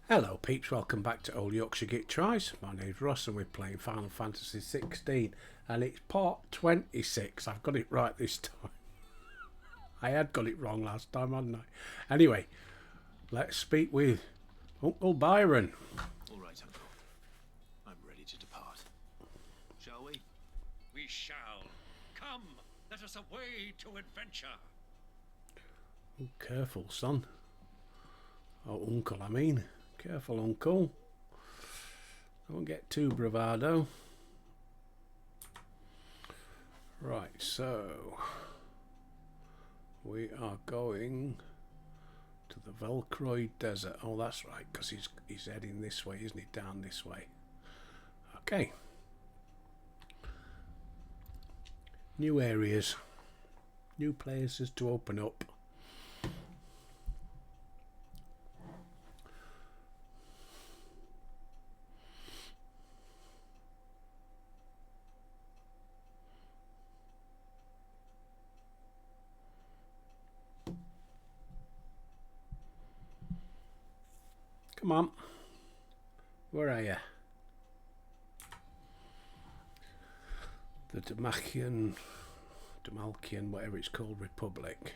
Hello peeps, welcome back to Old Yorkshire Git Tries. My name's Ross and we're playing Final Fantasy 16 and it's part 26. I've got it right this time. I had got it wrong last time, hadn't I? Anyway, let's speak with Uncle Byron. All right, Uncle. I'm ready to depart. Shall we? We shall. Come, let us away to adventure. Oh, careful, son. Oh, uncle, I mean. Careful, uncle. Don't get too bravado. Right, so we are going to the Velcroid Desert. Oh, that's right, because he's heading this way, isn't he? Down this way. Okay. New areas. New places to open up. Come on. Where are you? The Damalkian, whatever it's called, Republic.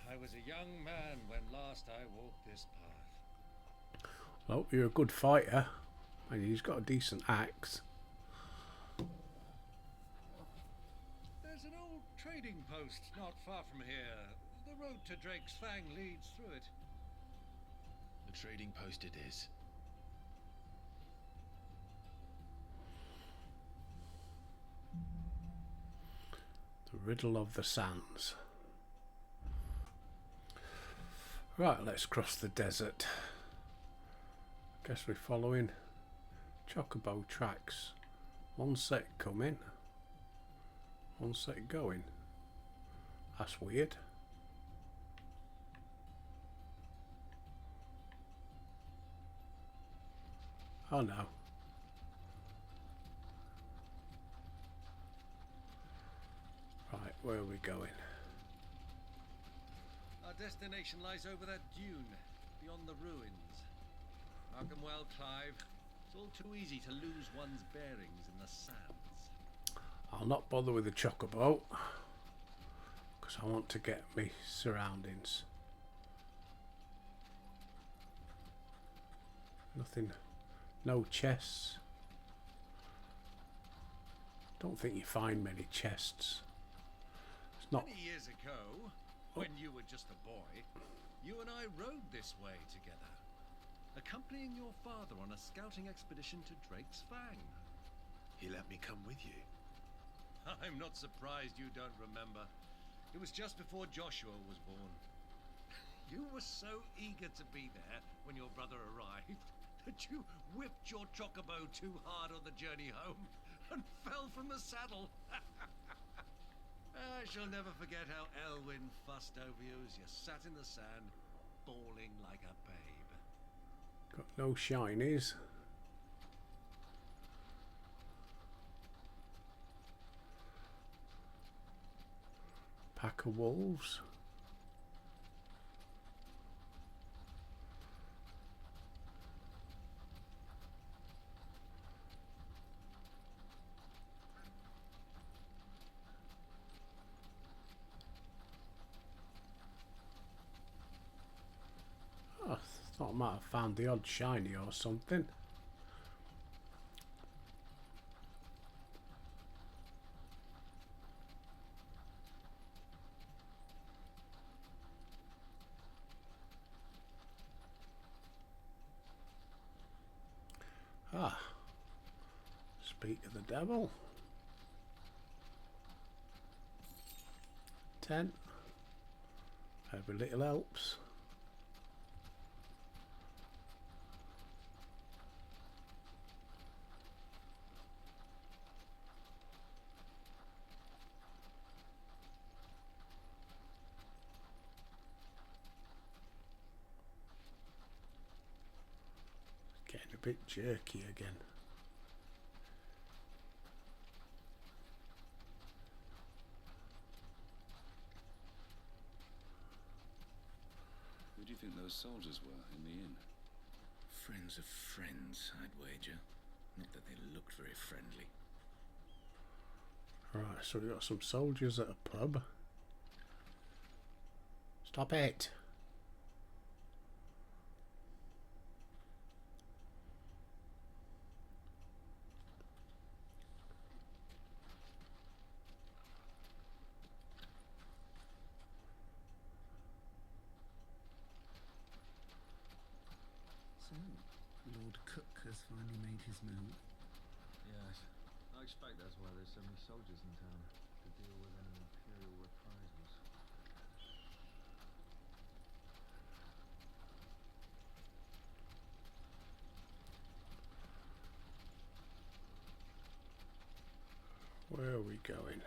I was a young man when last I walked this path. Well, you're a good fighter, and he's got a decent axe. There's an old trading post not far from here. The road to Drake's Fang leads through it. The trading post it is. The Riddle of the Sands. Right, let's cross the desert. Guess we're following Chocobo tracks. One set coming, one set going. That's weird. Oh no. Right, where are we going? Our destination lies over that dune, beyond the ruins. Mark 'em well, Clive. It's all too easy to lose one's bearings in the sands. I'll not bother with the Chocobo, because I want to get me surroundings. Nothing, no chests. Don't think you find many chests. It's not. Many years ago, when you were just a boy, you and I rode this way together, accompanying your father on a scouting expedition to Drake's Fang. He let me come with you. I'm not surprised you don't remember. It was just before Joshua was born. You were so eager to be there when your brother arrived that you whipped your chocobo too hard on the journey home and fell from the saddle. I shall never forget how Elwyn fussed over you as you sat in the sand, bawling like a babe. Got no shinies. Pack of wolves. Oh, I thought I might have found the odd shiny or something. Ah, speak of the devil. 10. Every little helps. Getting a bit jerky again. do you think those soldiers were in the inn? Friends of friends, I'd wager. Not that they looked very friendly. Right, so we've got some soldiers at a pub. Stop it! So, Lord Cook has finally made his move. Yes. I expect that's why there's so many soldiers in town, to deal with any imperial reprisals. Where are we going?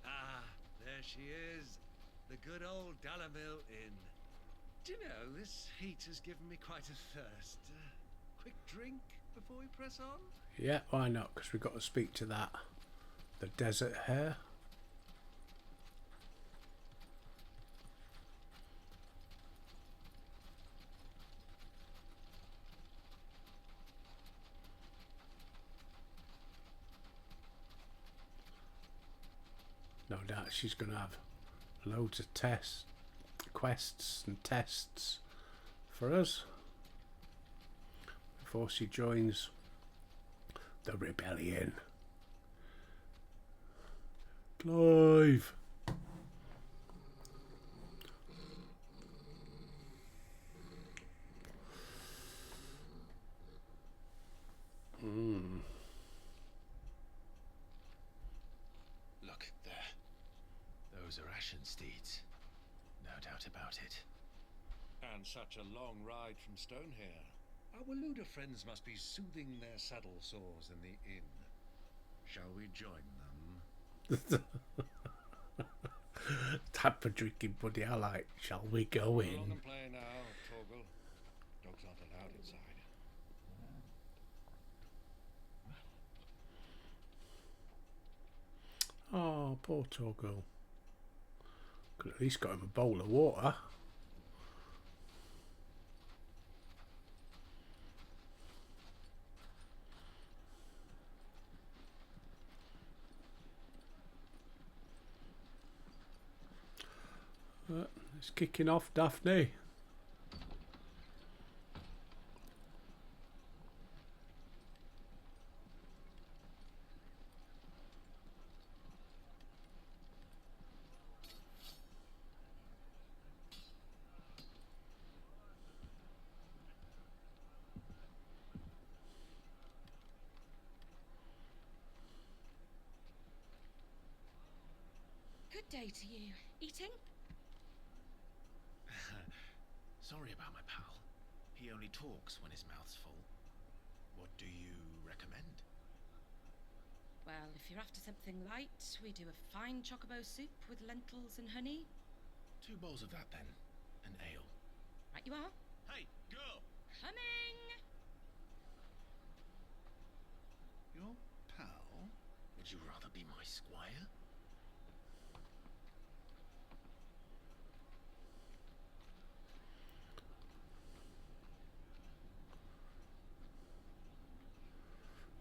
Ah, there she is. The good old Dalamil Inn. Do you know, this heat has given me quite a thirst. Quick drink before we press on? Yeah, why not? Because we've got to speak to that. The desert hare. No doubt she's going to have loads of quests and tests for us before she joins the rebellion. Clive! Look, there. Those are ashen steeds. No doubt about it. And such a long ride from Stonehair. Our Waluda friends must be soothing their saddle sores in the inn. Shall we join them? Type of drinking buddy I like. Shall we go Go along in? and play now, Torgal. Dogs aren't allowed inside. Oh, poor Torgo. Could at least got him a bowl of water. It's kicking off, Daphne. Good day to you. Eating? Sorry about my pal. He only talks when his mouth's full. What do you recommend? Well, if you're after something light, we do a fine chocobo soup with lentils and honey. 2 bowls of that then. An ale. Right you are. Hey, girl! Coming! Your pal? Would you rather be my squire?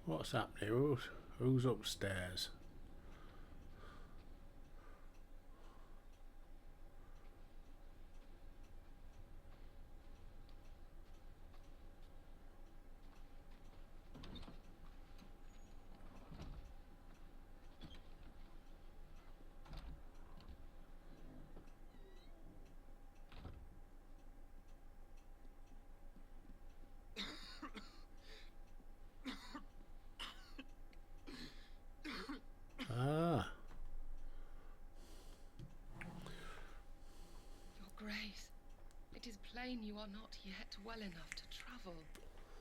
What's happening? Who's upstairs? Ah. Your Grace, it is plain you are not yet well enough to travel.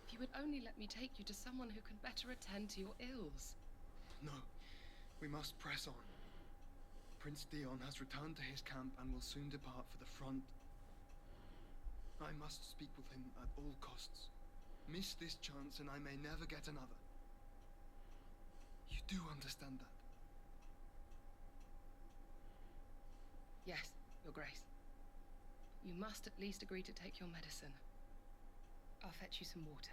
If you would only let me take you to someone who can better attend to your ills. No, we must press on. Prince Dion has returned to his camp and will soon depart for the front. I must speak with him at all costs. Miss this chance and I may never get another. You do understand that? Yes, Your Grace. You must at least agree to take your medicine. I'll fetch you some water.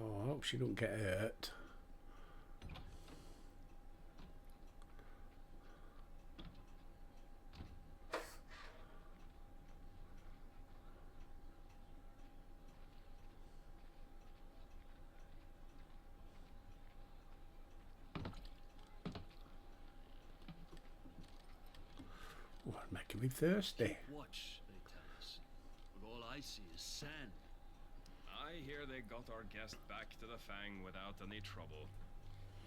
Oh, I hope she don't get hurt. Oh, making me thirsty. Watch, they tell us. But all I see is sand. I hear they got our guest back to the Fang without any trouble.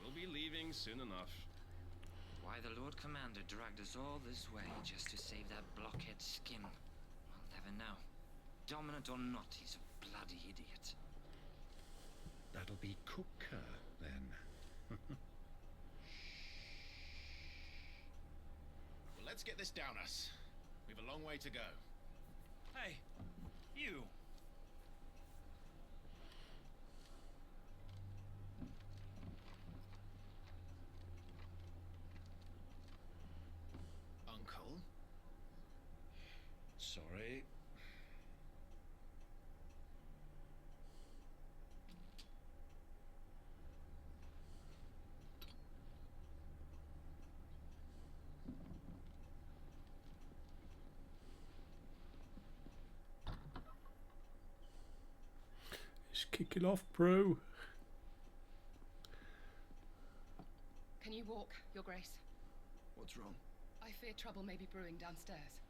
We'll be leaving soon enough. Why the Lord Commander dragged us all this way just to save that blockhead skin, I'll never know. Dominant or not, he's a bloody idiot. That'll be Cooker, then. Well, let's get this down us. We've a long way to go. Hey, you. Uncle? Sorry. It's kicking off, bro. Can you walk, Your Grace? What's wrong? I fear trouble may be brewing downstairs.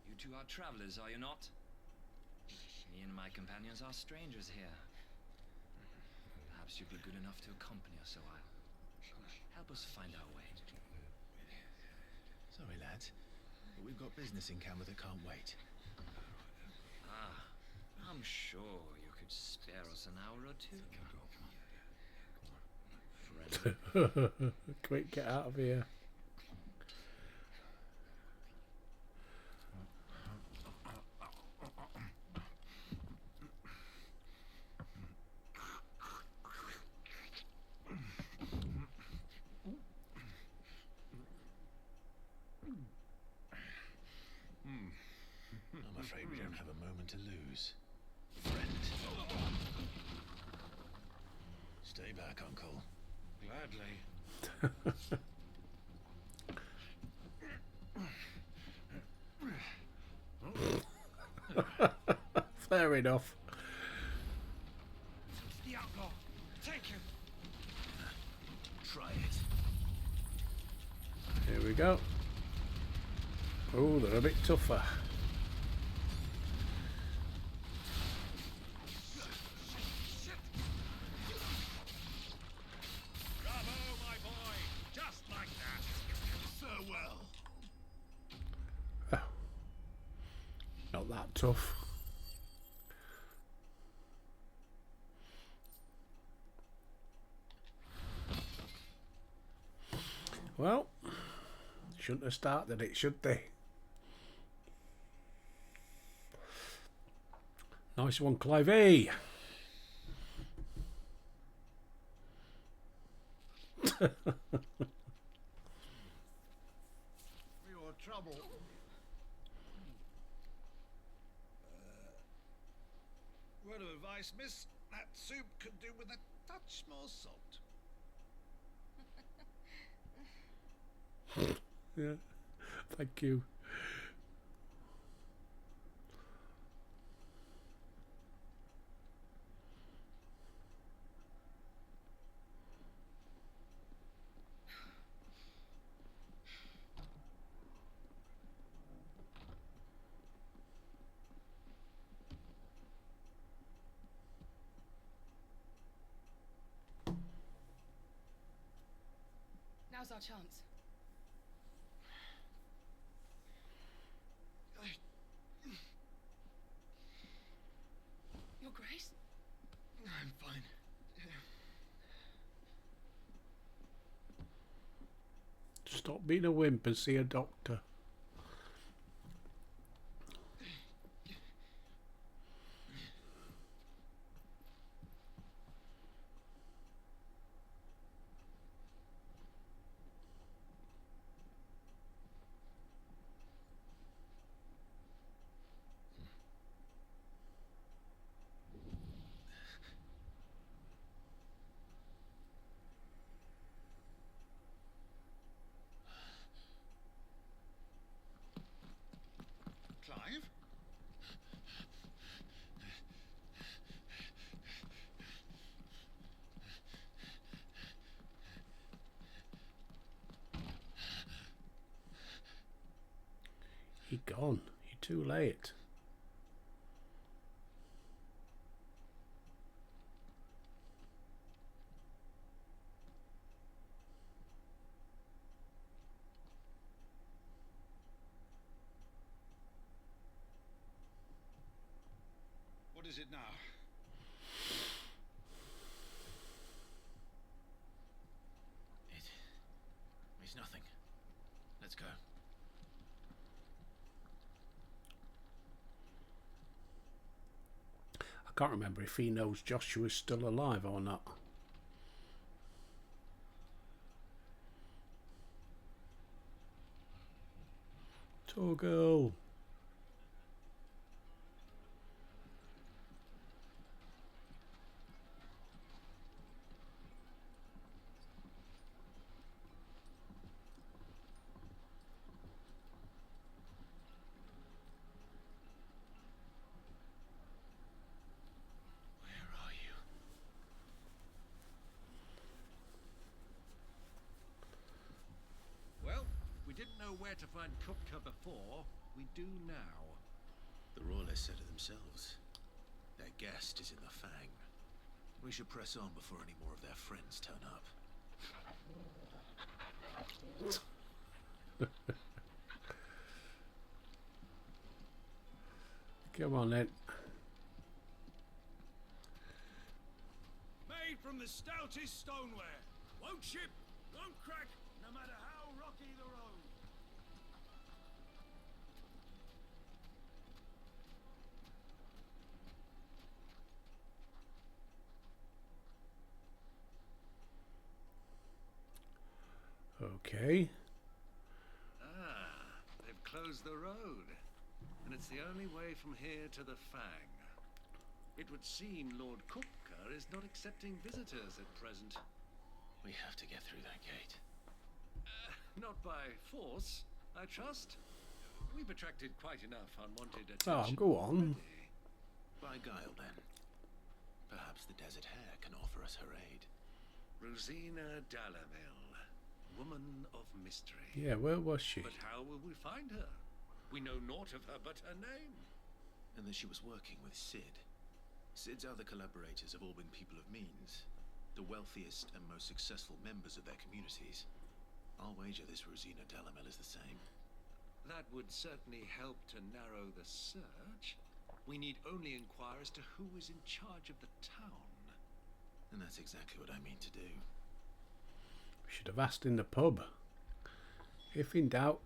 You two are travelers, are you not? Me and my companions are strangers here. Perhaps you'd be good enough to accompany us a while. Help us find our way. Sorry, lads, but we've got business in camera that can't wait. Ah, I'm sure you could spare us an hour or two. Friend. Quick, get out of here. I'm afraid we don't have a moment to lose. Friend. Stay back, Uncle. Gladly. Fair enough. The outlaw. Take him. Try it. Here we go. Oh, they're a bit tougher. Bravo, my boy. Just like that. So well. Oh, not that tough. Well, shouldn't have started it, should they? Nice one, Clivey. For your trouble. Word of advice, miss. That soup could do with a touch more salt. Yeah, thank you. Now's our chance. Your Grace? I'm fine. Stop being a wimp and see a doctor. Clive? You're gone. You're too late. What is it now? It's nothing. Let's go. I can't remember if he knows Joshua's still alive or not. Toggle. Where are you? Well, we didn't know where to find Kupka before. We do now. The Royalists said it themselves. Their guest is in the Fang. We should press on before any more of their friends turn up. Come on then. Made from the stoutest stoneware. Won't ship, won't crack, no matter how rocky the road. Okay. Ah, they've closed the road. And it's the only way from here to the Fang. It would seem Lord Kupka is not accepting visitors at present. We have to get through that gate. Not by force, I trust. We've attracted quite enough unwanted Oh, attention. go on. already. By guile, then. Perhaps the Desert Hare can offer us her aid. Rosina Dalamil, woman of mystery. Yeah, where was she? But how will we find her? We know naught of her but her name. And that she was working with Sid. Sid's other collaborators have all been people of means, the wealthiest and most successful members of their communities. I'll wager this Rosina Dalamel is the same. That would certainly help to narrow the search. We need only inquire as to who is in charge of the town. And that's exactly what I mean to do. We should have asked in the pub. If in doubt,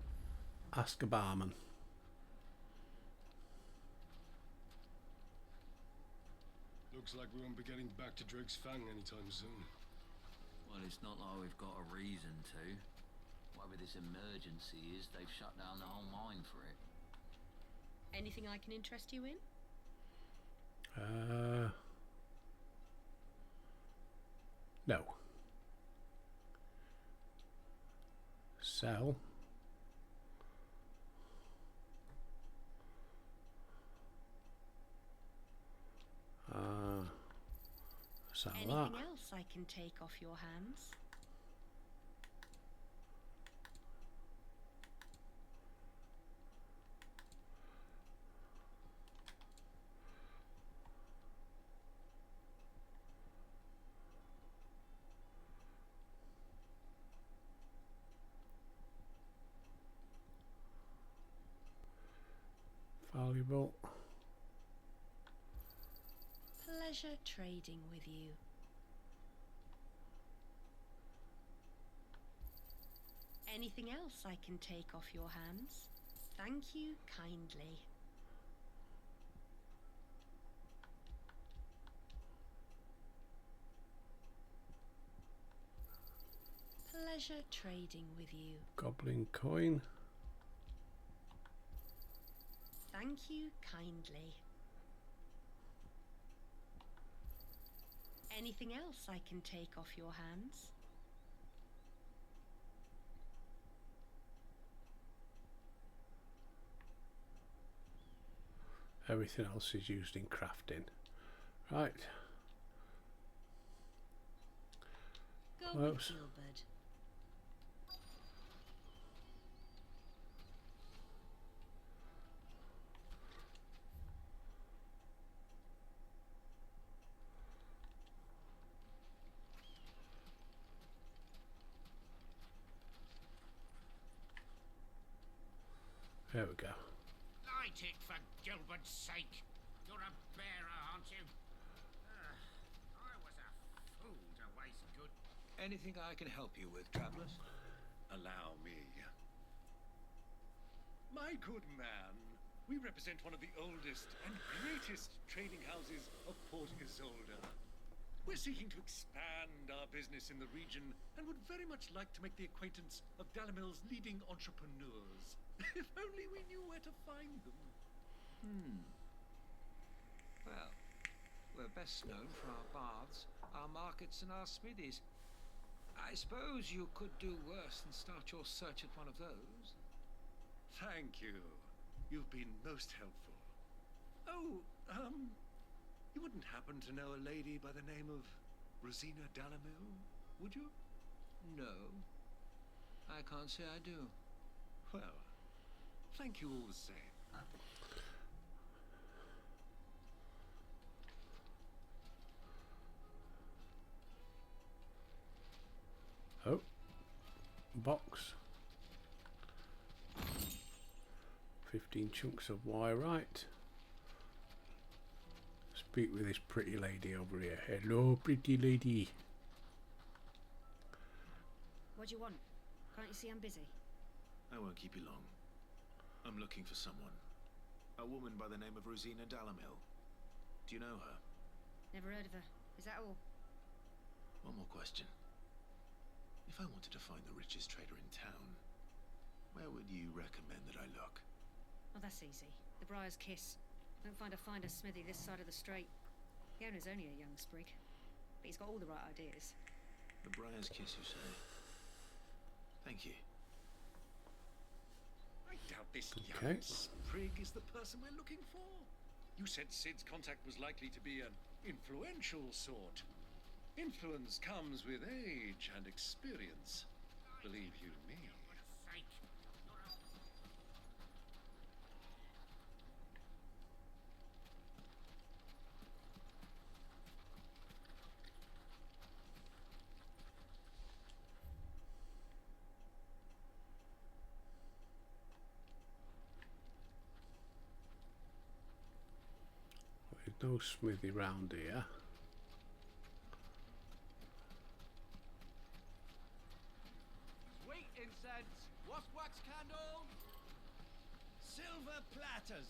ask a barman. Looks like we won't be getting back to Drake's Fang anytime soon. Well, it's not like we've got a reason to. Whatever this emergency is, they've shut down the whole mine for it. Anything I can interest you in? No. Sell. Sell Anything that. else I can take off your hands? valuable. Pleasure trading with you. Anything else I can take off your hands? Thank you kindly. Pleasure trading with you. Goblin coin. Thank you kindly. Anything else I can take off your hands? Everything else is used in crafting. Right. Go Close. with Gilbert. There we go. Light it for Gilbert's sake. You're a bearer, aren't you? I was a fool to waste good... Anything I can help you with, travellers? Allow me. My good man, we represent one of the oldest and greatest trading houses of Port Isolde. We're seeking to expand our business in the region and would very much like to make the acquaintance of Dalamil's leading entrepreneurs. If only we knew where to find them. Well, we're best known for our baths, our markets and our smithies. I suppose you could do worse than start your search at one of those. Thank you. You've been most helpful. Oh, you wouldn't happen to know a lady by the name of Rosina Dalamil, would you? No, I can't say I do. Well, thank you all the same. Oh, box. 15 chunks of wire-right. Speak with this pretty lady over here. Hello, pretty lady. What do you want? Can't you see I'm busy? I won't keep you long. I'm looking for someone. A woman by the name of Rosina Dalamil. Do you know her? Never heard of her. Is that all? One more question. If I wanted to find the richest trader in town, where would you recommend that I look? Oh, that's easy. The Briar's Kiss. Don't find a finer smithy this side of the strait. The owner's only a young sprig, but he's got all the right ideas. The Briar's Kiss, you say? Thank you. I doubt this Okay. young sprig is the person we're looking for. You said Sid's contact was likely to be an influential sort. Influence comes with age and experience. Believe you me. There's no smithy round here. Sweet incense, what's wax candle? Silver platters.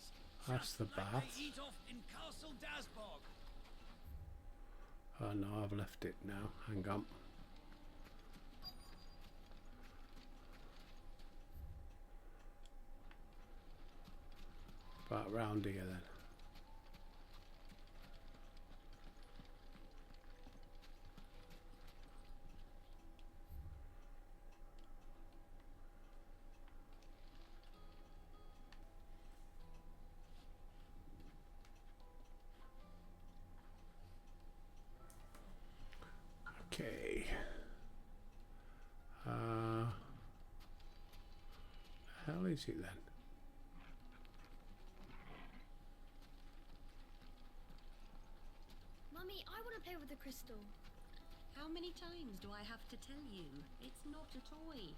That's the like bath. they eat off in Castle Dasbog. Oh no, I've left it now. Hang on. About round here then. Okay. Hell is it then? Mummy, I want to play with the crystal. How many times do I have to tell you? It's not a toy.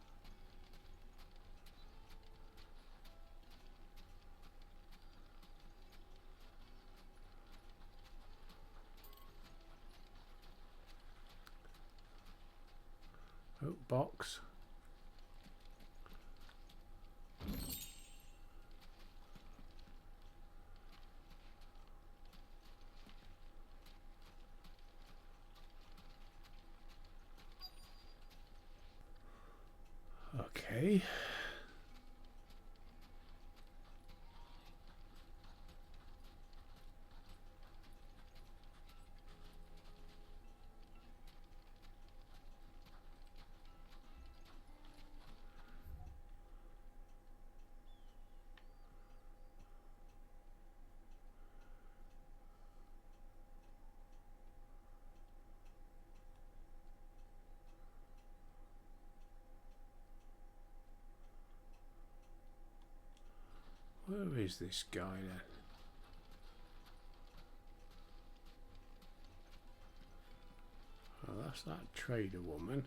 Oh, box. Okay. Where is this guy then? Oh, that's that trader woman.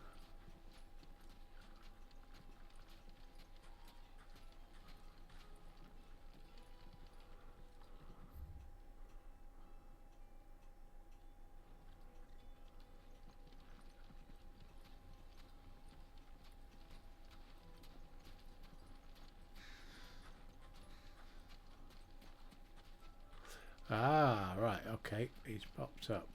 Ah, right, okay, he's popped up.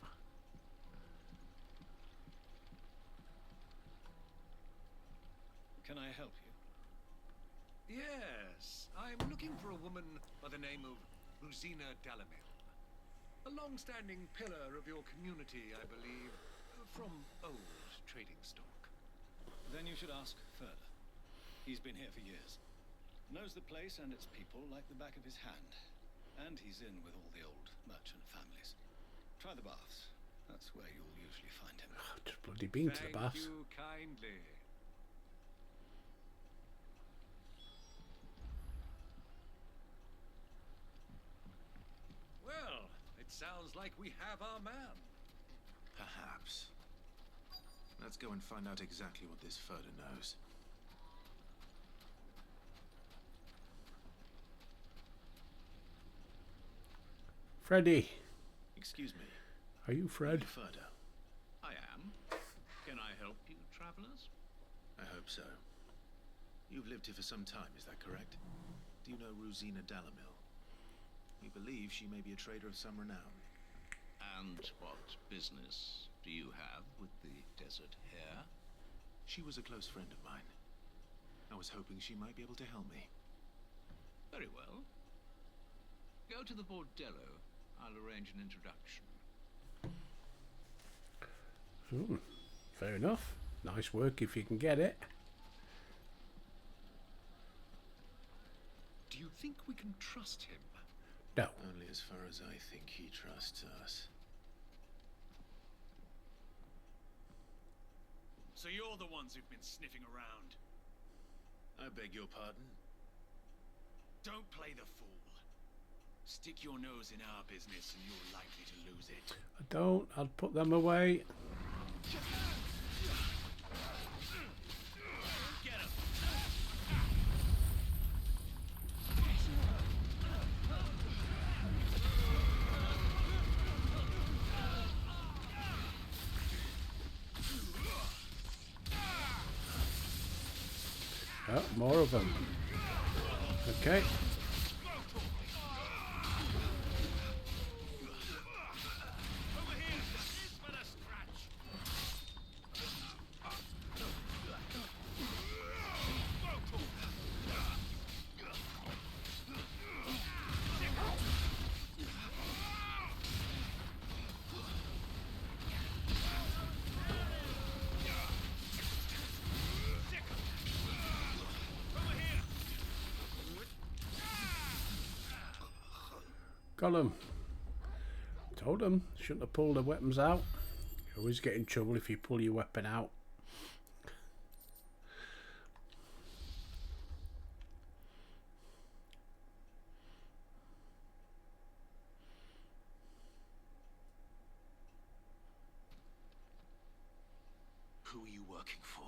Can I help you? Yes, I'm looking for a woman by the name of Rosina Dalamil. A long-standing pillar of your community, I believe, from old trading stock. Then you should ask further. He's been here for years. Knows the place and its people like the back of his hand. And he's in with all the old merchant families. Try the baths. That's where you'll usually find him. Just bloody been to the baths. Thank you kindly. Well, it sounds like we have our man. Perhaps. Let's go and find out exactly what this Furder knows. Freddy. Excuse me. Are you Fred? Furder. I am. Can I help you, travelers? I hope so. You've lived here for some time, is that correct? Do you know Rosina Dalamil? We believe she may be a trader of some renown. And what business do you have with the desert hare? She was a close friend of mine. I was hoping she might be able to help me. Very well. Go to the bordello. I'll arrange an introduction. Fair enough. Nice work if you can get it. Do you think we can trust him? No. Only as far as I think he trusts us. So you're the ones who've been sniffing around? I beg your pardon? Don't play the fool. Stick your nose in our business and you're likely to lose it. I don't. I'll put them away. Get him. Oh, more of them. Okay. Got him. Told him. Shouldn't have pulled the weapons out. You always get in trouble if you pull your weapon out. Who are you working for?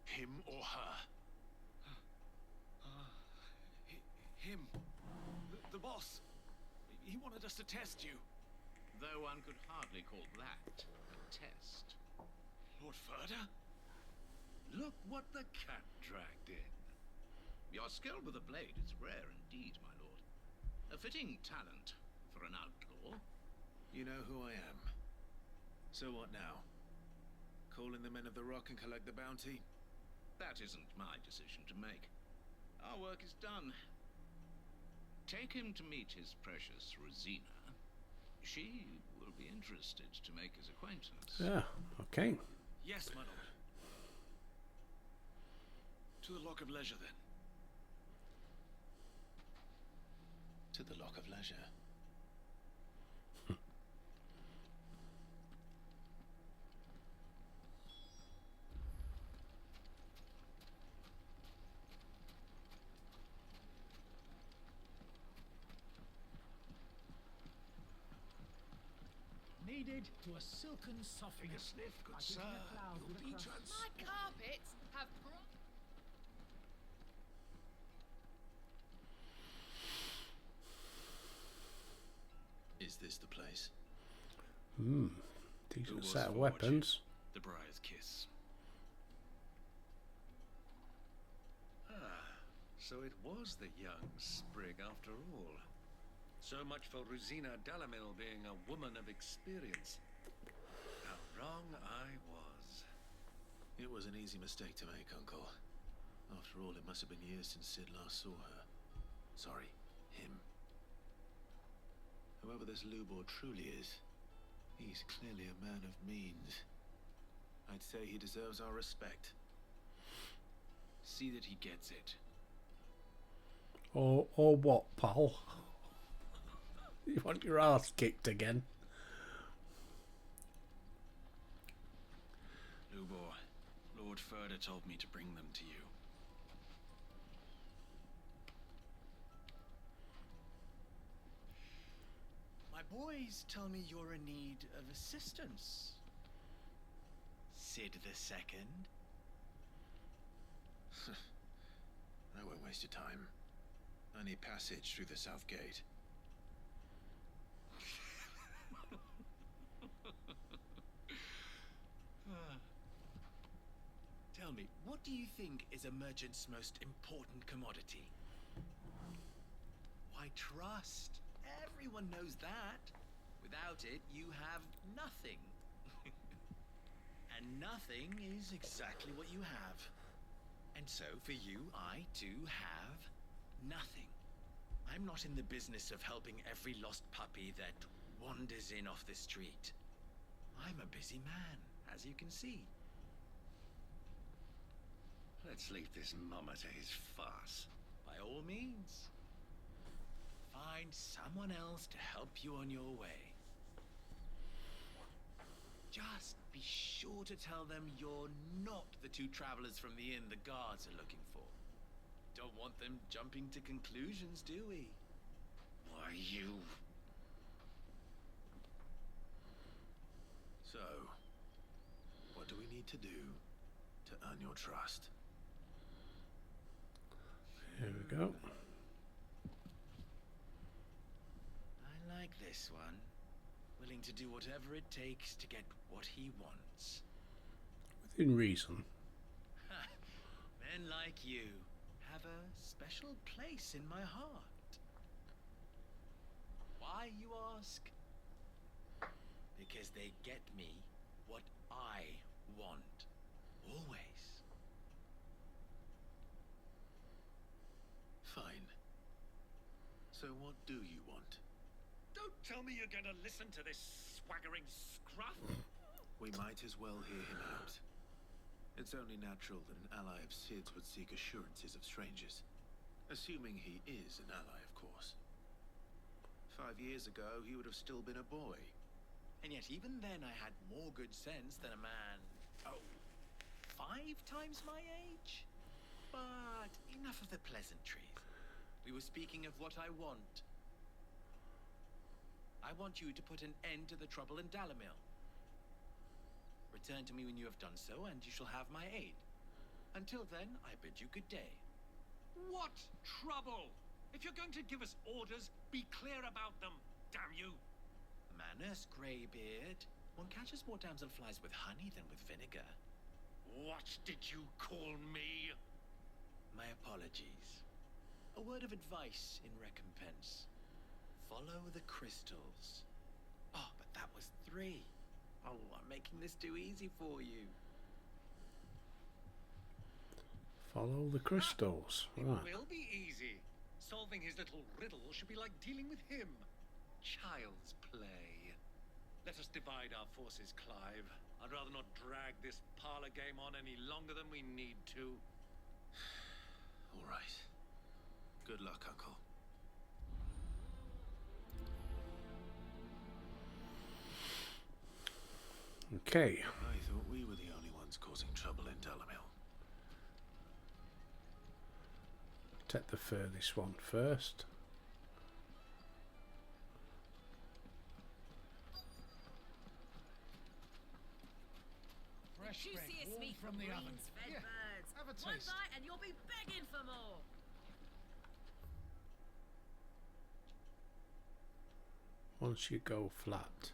Him or her? Him. The boss. He wanted us to test you. Though one could hardly call that a test. Lord Furder? Look what the cat dragged in. Your skill with the blade is rare indeed, my lord. A fitting talent for an outlaw. You know who I am. So what now? Call in the Men of the Rock and collect the bounty? That isn't my decision to make. Our work is done. Take him to meet his precious Rosina. She will be interested to make his acquaintance. Yeah, okay. Yes, my lord. To the Lock of Leisure, then. To the Lock of Leisure. Needed to a silken softener. Take a sniff, good I sir. give the clouds You'll with a be crust. My carpets have Is this the place? Hmm. Who Decent was set of forged? weapons. The Briar's Kiss. Ah, so it was the young sprig after all. So much for Rosina Dalamil being a woman of experience. How wrong I was. It was an easy mistake to make, Uncle. After all, it must have been years since Sid last saw her. Sorry, him. Whoever this Lubor truly is, he's clearly a man of means. I'd say he deserves our respect. See that he gets it. Or what, pal? You want your ass kicked again? Lubor, Lord Furder told me to bring them to you. My boys tell me you're in need of assistance. Sid the Second. I won't waste your time. I need passage through the south gate. Tell me, what do you think is a merchant's most important commodity? Why, trust. Everyone knows that. Without it, you have nothing. And nothing is exactly what you have. And so, for you, I too have nothing. I'm not in the business of helping every lost puppy that wanders in off the street. I'm a busy man, as you can see. Let's leave this mummer to his farce. By all means. Find someone else to help you on your way. Just be sure to tell them you're not the two travelers from the inn the guards are looking for. Don't want them jumping to conclusions, do we? Why, you... So, what do we need to do to earn your trust? Here we go. I like this one. Willing to do whatever it takes to get what he wants. Within reason. Men like you have a special place in my heart. Why, you ask? Because they get me what I want. Always. Fine. So what do you want? Don't tell me you're gonna listen to this swaggering scruff. We might as well hear him out. It's only natural that an ally of Sid's would seek assurances of strangers. Assuming he is an ally, of course. 5 years ago, he would have still been a boy. And yet even then I had more good sense than a man, 5 times my age? But enough of the pleasantries. We were speaking of what I want. I want you to put an end to the trouble in Dalamil. Return to me when you have done so, and you shall have my aid. Until then, I bid you good day. What trouble? If you're going to give us orders, be clear about them, damn you! Manners, Greybeard. One catches more damselflies with honey than with vinegar. What did you call me? My apologies. A word of advice in recompense. Follow the crystals. Oh, but that was 3. Oh, I'm making this too easy for you. Follow the crystals. It Right. will be easy. Solving his little riddle should be like dealing with him. Child's play. Let us divide our forces, Clive. I'd rather not drag this parlor game on any longer than we need to. All right. Good luck, Uncle. Okay. I thought we were the only ones causing trouble in Dalamil. Take the furthest one first. The juiciest meat from the oven. Fed birds. Have a One taste. bite and you'll be begging for more. Once you go flat.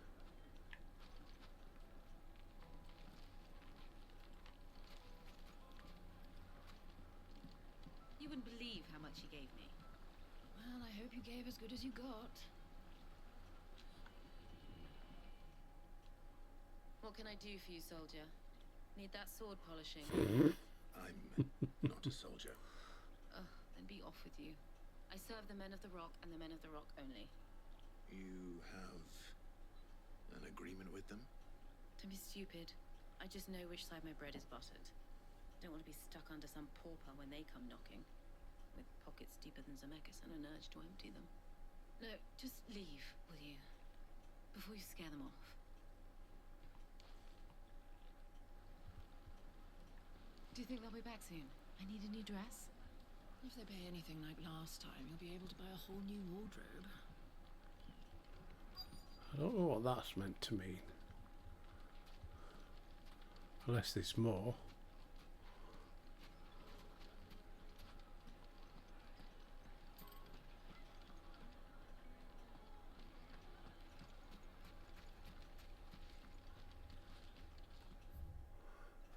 You wouldn't believe how much he gave me. Well, I hope you gave as good as you got. What can I do for you, soldier? Need that sword polishing? I'm not a soldier. Oh, then be off with you. I serve the men of the rock and the men of the rock only. You have an agreement with them? Don't be stupid. I just know which side my bread is buttered. Don't want to be stuck under some pauper when they come knocking. With pockets deeper than Zemeckis and an urge to empty them. No, just leave, will you? Before you scare them off. Do you think they'll be back soon? I need a new dress. If they pay anything like last time, you'll be able to buy a whole new wardrobe. I don't know what that's meant to mean. Unless there's more.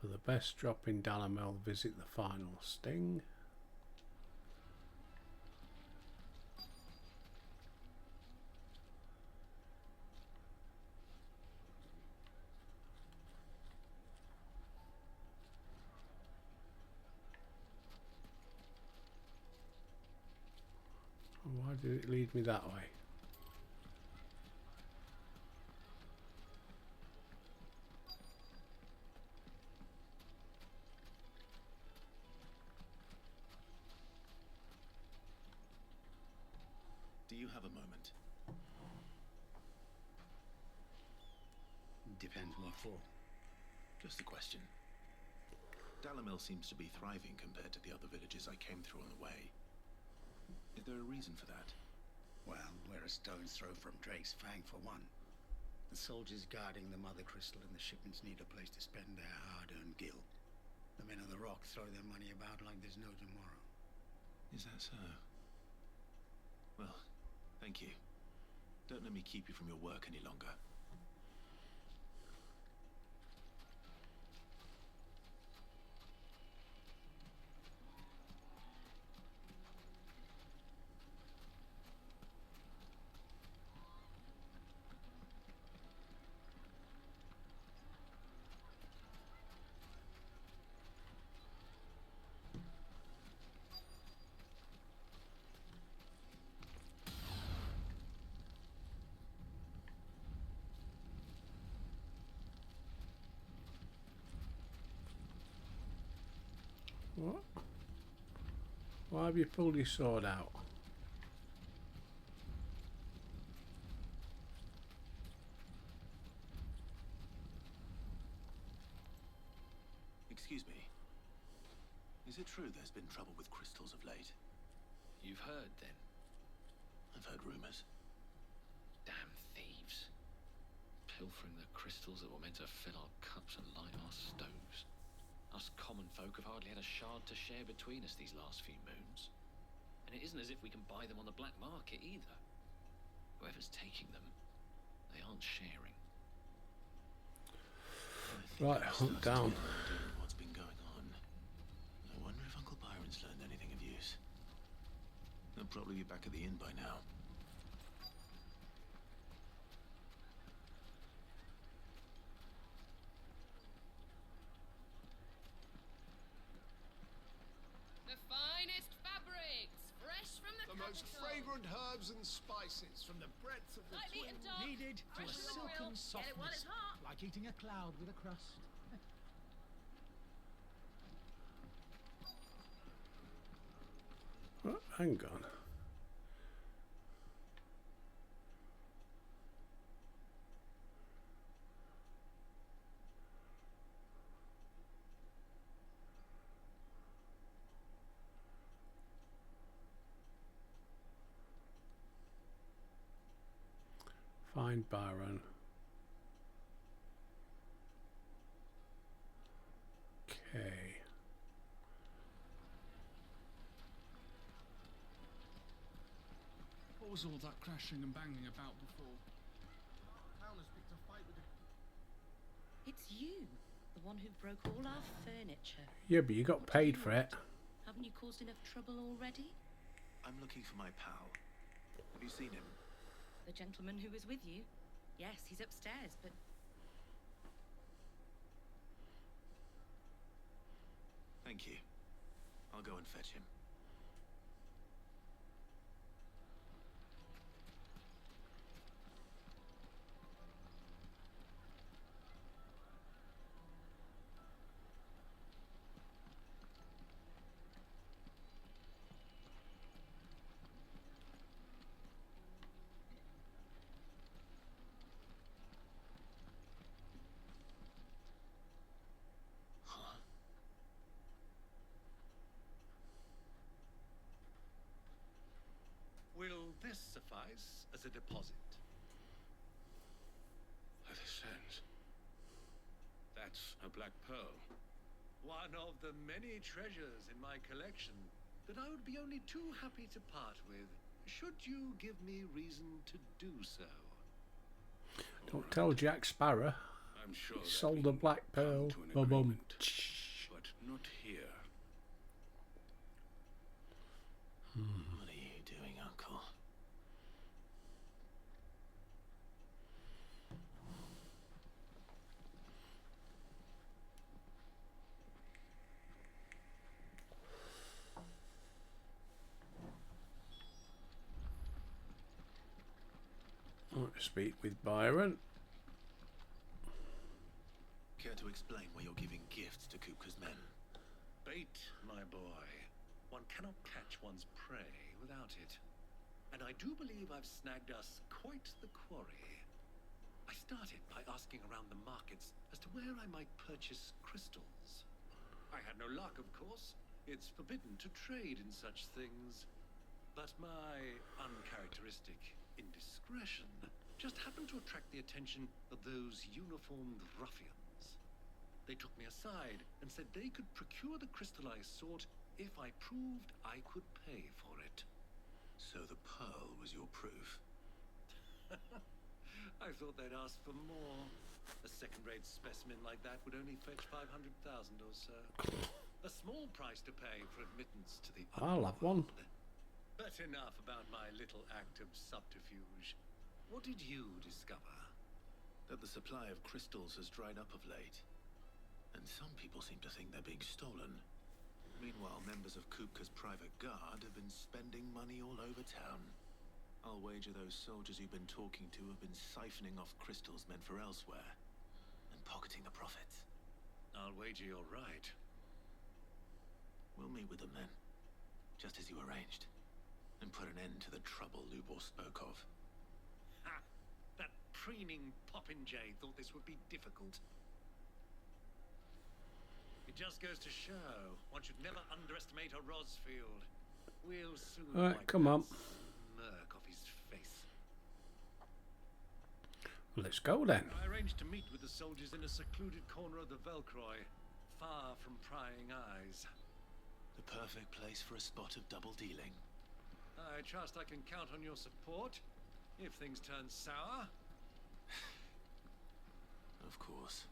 For the best drop in Dalamel, visit the final sting. Why did it lead me that way? Do you have a moment? Depends what for. Just a question. Dalamil seems to be thriving compared to the other villages I came through on the way. Is there a reason for that? Well, we're a stone's throw from Drake's Fang, for one. The soldiers guarding the Mother Crystal and the shipments need a place to spend their hard-earned gil. The men of the Rock throw their money about like there's no tomorrow. Is that so? Well, thank you. Don't let me keep you from your work any longer. What? Why have you pulled your sword out? Excuse me. Is it true there's been trouble with crystals of late? You've heard, then? I've heard rumors. Damn thieves. Pilfering the crystals that were meant to fill our cups and light our stoves. Us common folk have hardly had a shard to share between us these last few moons. And it isn't as if we can buy them on the black market either. Whoever's taking them, they aren't sharing. Right, hunt down. What's been They'll probably be back at the inn by now. The finest fabrics, fresh from the most capital. fragrant herbs and spices from the breadth of the Lightly twin... and dark. Needed to a Fresh from the silken grill. Get it while softness, it's hot. like eating a cloud with a crust. Oh, hang on. Find Byron. Okay. What was all that crashing and banging about before? Town has picked a fight with it. It's you, the one who broke all our furniture. Yeah, but you got paid for it. Haven't you caused enough trouble already? I'm looking for my pal. Have you seen him? The gentleman who was with you? Yes, he's upstairs, but... Thank you. I'll go and fetch him. Will this suffice as a deposit? By the sands. That's a black pearl. One of the many treasures in my collection that I would be only too happy to part with, should you give me reason to do so. Don't tell Jack Sparrow. I'm sure He sold a black pearl. Ba-bum. But not here. What are you doing, Uncle? I want to speak with Byron. Care to explain why you're giving gifts to Kupka's men? Bait, my boy. One cannot catch one's prey without it. And I do believe I've snagged us quite the quarry. I started by asking around the markets as to where I might purchase crystals. I had no luck, of course. It's forbidden to trade in such things. But my uncharacteristic indiscretion just happened to attract the attention of those uniformed ruffians. They took me aside and said they could procure the crystal I sought if I proved I could pay for it. So the pearl was your proof? I thought they'd ask for more. A second-rate specimen like that would only fetch 500,000 or so. A small price to pay for admittance to the I'll have one. But enough about my little act of subterfuge. What did you discover? That the supply of crystals has dried up of late. And some people seem to think they're being stolen. Meanwhile, members of Kupka's private guard have been spending money all over town. I'll wager those soldiers you've been talking to have been siphoning off crystals meant for elsewhere and pocketing the profits. I'll wager you're right. We'll meet with them then, just as you arranged, and put an end to the trouble Lubor spoke of. Ha! That preening popinjay thought this would be difficult. It just goes to show one should never underestimate a Rosfield. We'll soon Alright, come on. smirk off his face. Let's go then. I arranged to meet with the soldiers in a secluded corner of the Velcroy, far from prying eyes. The perfect place for a spot of double dealing. I trust I can count on your support if things turn sour. Of course.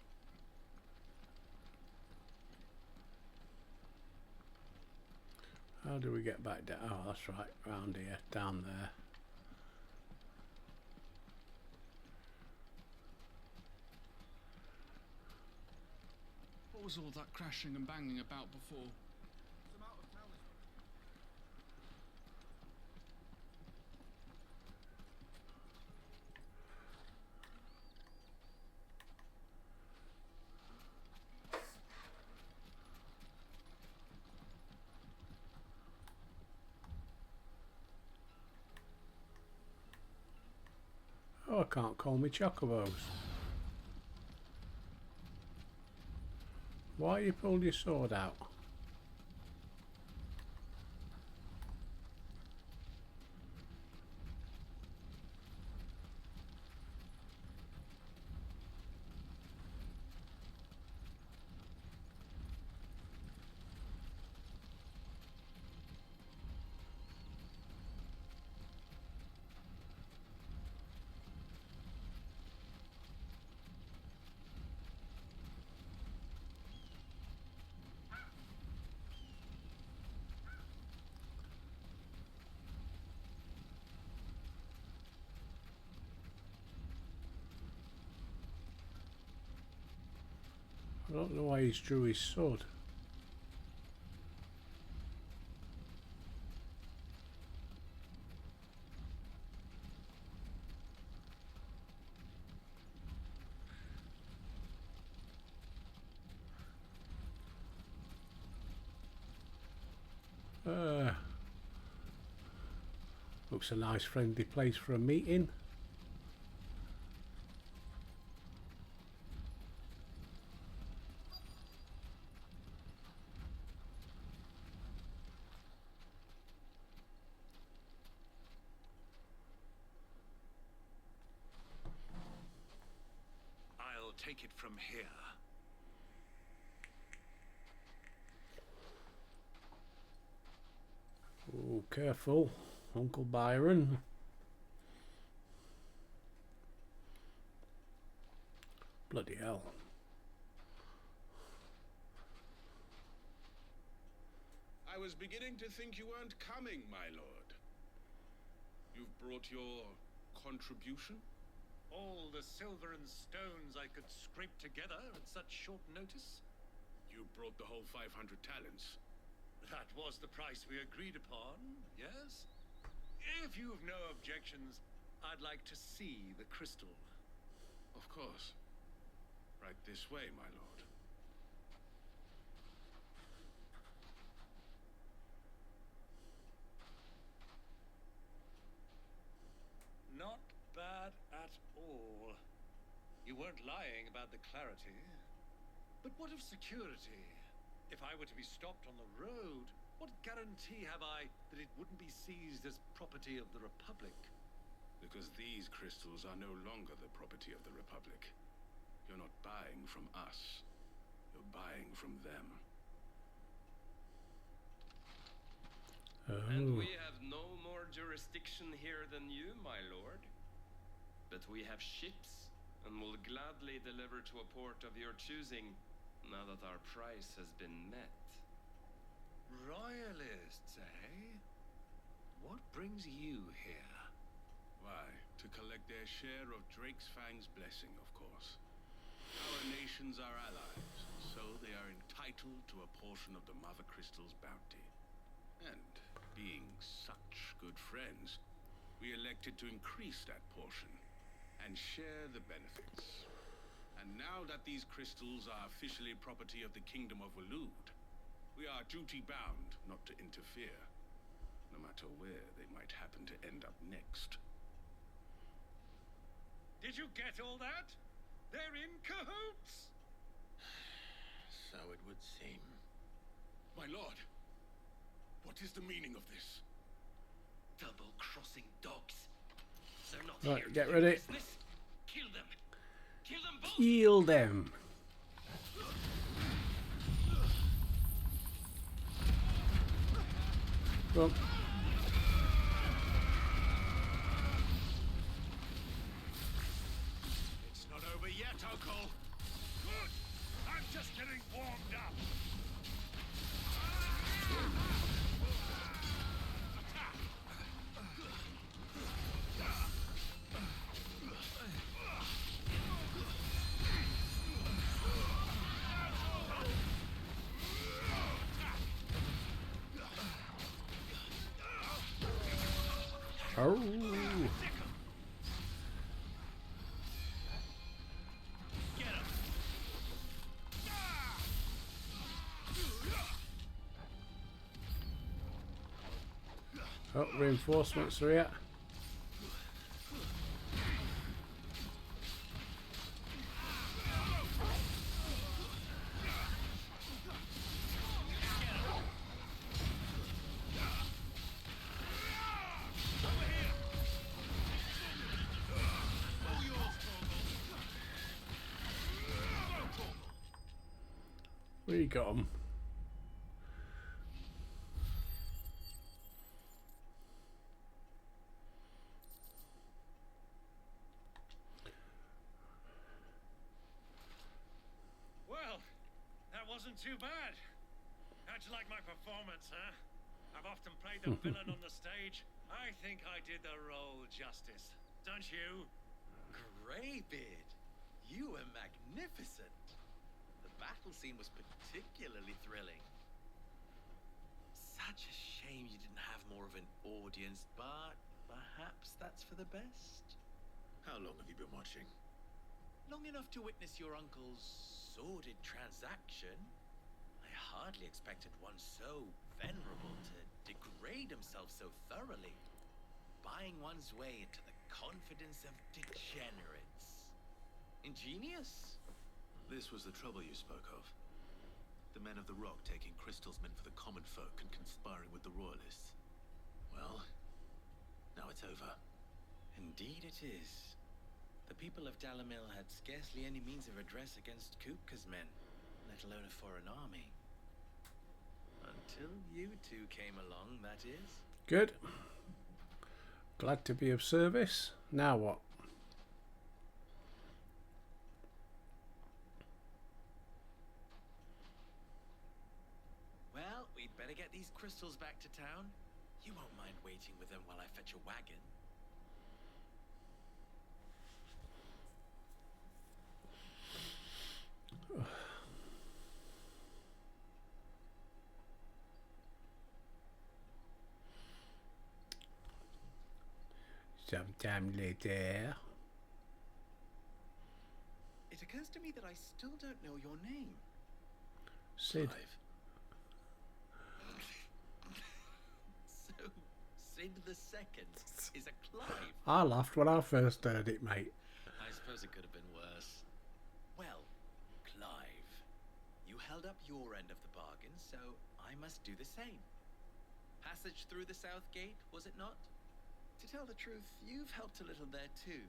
How do we get back down? Oh, that's right, round here, down there. What was all that crashing and banging about before? Oh, I can't call me chocobos. Why you pulled your sword out? I don't know why he's drew his sword. Looks a nice friendly place for a meeting. I'll take it from here. Oh, careful, Uncle Byron. Bloody hell. I was beginning to think you weren't coming, my lord. You've brought your contribution? All the silver and stones I could scrape together at such short notice? You brought the whole 500 talents. That was the price we agreed upon, yes? If you've no objections, I'd like to see the crystal. Of course. Right this way, my lord. Not bad at all. You weren't lying about the clarity. But what of security? If I were to be stopped on the road, what guarantee have I that it wouldn't be seized as property of the Republic? Because these crystals are no longer the property of the Republic. You're not buying from us. You're buying from them. And we have no more jurisdiction here than you, my lord. But we have ships, and will gladly deliver to a port of your choosing, now that our price has been met. Royalists, eh? What brings you here? Why, to collect their share of Drake's Fang's blessing, of course. Our nations are allies, so they are entitled to a portion of the Mother Crystal's bounty. And being such good friends, we elected to increase that portion and share the benefits. And now that these crystals are officially property of the Kingdom of Waloed, we are duty-bound not to interfere, no matter where they might happen to end up next. Did you get all that? They're in cahoots! So it would seem. My lord, what is the meaning of this? Double-crossing dogs. They're not Right, here to get do ready. business. Kill them. Kill them both. Kill them. Well, It's not over yet, Uncle. Good. I'm just getting warmed up. Oh. Oh, reinforcements are here. We got them. Well, that wasn't too bad. How'd you like my performance, huh? I've often played the villain on the stage. I think I did the role justice. Don't you? Greybeard, you were magnificent. The battle scene was particularly thrilling. Such a shame you didn't have more of an audience, but perhaps that's for the best. How long have you been watching? Long enough to witness your uncle's sordid transaction. I hardly expected one so venerable to degrade himself so thoroughly, buying one's way into the confidence of degenerates. Ingenious. This was the trouble you spoke of. The men of the Rock taking crystals meant for the common folk and conspiring with the royalists. Well, now it's over. Indeed it is. The people of Dalamil had scarcely any means of redress against Kupka's men, let alone a foreign army. Until you two came along, that is. Good. Glad to be of service. Now what? Well, we'd better get these crystals back to town. You won't mind waiting with them while I fetch a wagon. Sometime later. It occurs to me that I still don't know your name. Sid. So, Sid the Second is a Clive. I laughed when I first heard it, mate. I suppose it could have been worse. Well, Clive, you held up your end of the bargain, so I must do the same. Passage through the South Gate, was it not? To tell the truth, you've helped a little there too.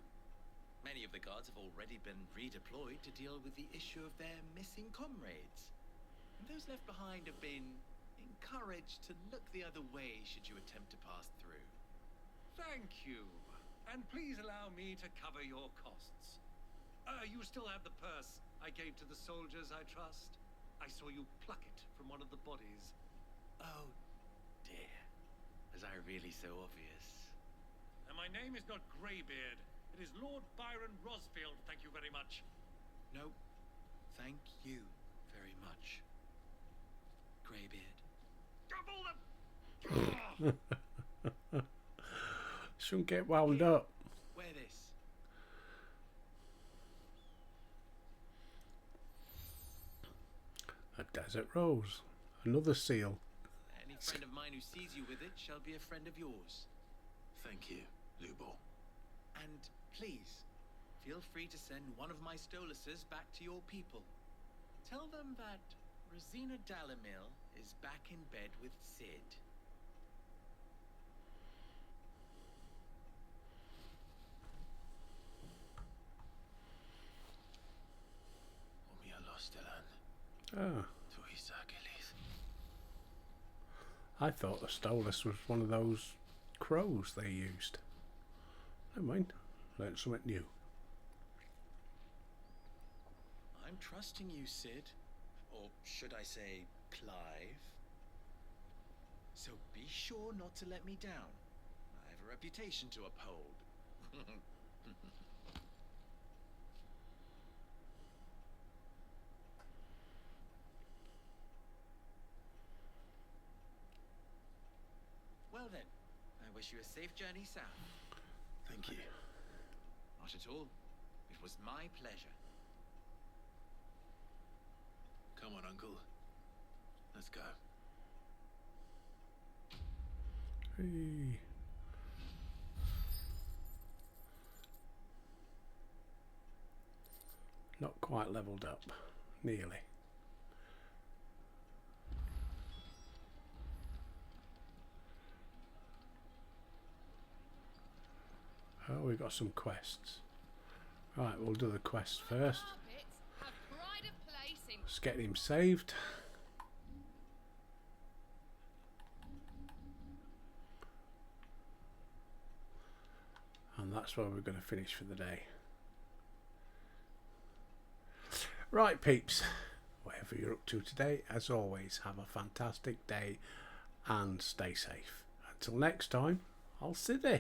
Many of the guards have already been redeployed to deal with the issue of their missing comrades. And those left behind have been encouraged to look the other way should you attempt to pass through. Thank you. And please allow me to cover your costs. You still have the purse I gave to the soldiers, I trust? I saw you pluck it from one of the bodies. Oh, dear. Was I really so obvious? And my name is not Greybeard. It is Lord Byron Rosfield, thank you very much. No, thank you very much, Greybeard. Shouldn't get wound up. Wear this. A desert rose. Another seal. Any friend of mine who sees you with it shall be a friend of yours. Thank you, Lubo. And please, feel free to send one of my Stoluses back to your people. Tell them that Rosina Dalamil is back in bed with Sid. Ah. I thought the Stolus was one of those crows they used. Never mind. Learned something new. I'm trusting you, Sid. Or should I say, Clive. So be sure not to let me down. I have a reputation to uphold. Well then, I wish you a safe journey south. Thank you. Not at all. It was my pleasure. Come on, Uncle. Let's go. Hey. Not quite leveled up. Nearly. Oh, we've got some quests. Right, we'll do the quest first. Let's get him saved. And that's where we're going to finish for the day. Right, peeps. Whatever you're up to today, as always, have a fantastic day and stay safe. Until next time, I'll see you.